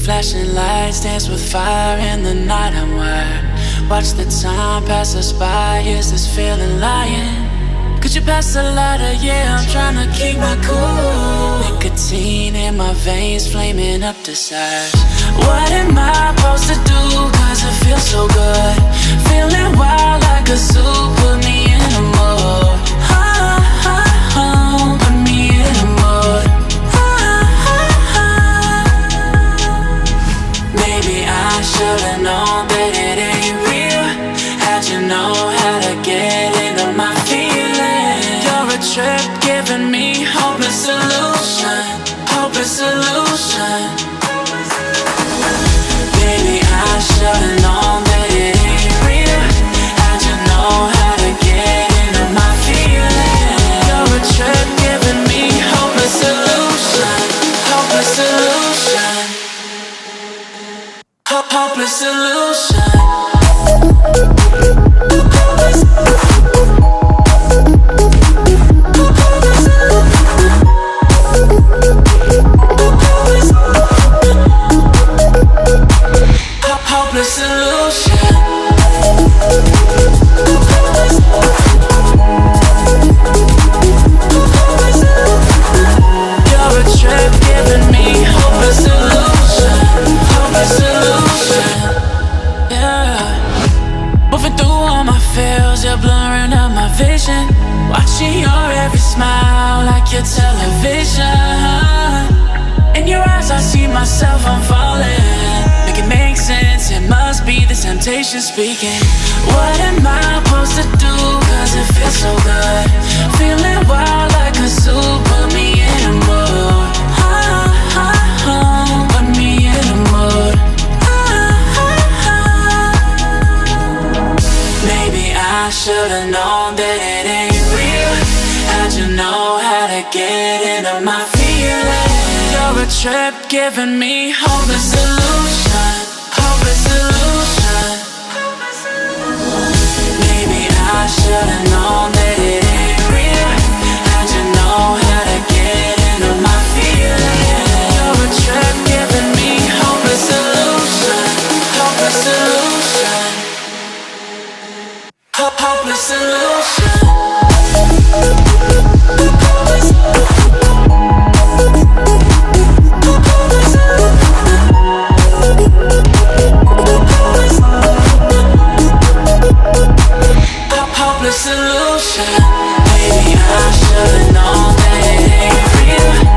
Flashing lights dance with fire in the night. I'm wired. Watch the time pass us by. Is this feeling lying? Could you pass the lighter? Yeah, I'm trying to keep my cool. Nicotine in my veins, flaming up desires. What am I supposed to do? Cause it feels so good. Feeling wild like a zoo. Put me in a mood. Put me in a mood. Maybe I should've known that it ain't real. How'd you know how to get into my feelings? You're a trip giving me hopeless solution. Hopeless solution. Maybe I should've known that it ain't real. How'd you know how to get into my feelings? You're a trip giving me hopeless solution. Hopeless solution. Hopeless solution. Hopeless solution. You're a trip giving me hopeless solution. Hopeless solution. Yeah. Moving through all my feels, you're blurring out my vision. Watching your every smile like your television. In your eyes I see myself, I'm falling. Make it make sense, it must be the temptation speaking. What am I supposed to do? Cause it feels so good. Feeling wild like a zoo. Put me in a mood. Put me in a mood. Maybe I should've known that it ain't real. How'd you know how to get into my feelings? You're a trip giving me hopeless solution. Hopeless solution. Maybe I should've known that it ain't real. How'd you know how to get into my feelings? You're a trip giving me hopeless solution. Hopeless solution. Hopeless solution. Hopeless solution. Maybe I should've known that it ain't real.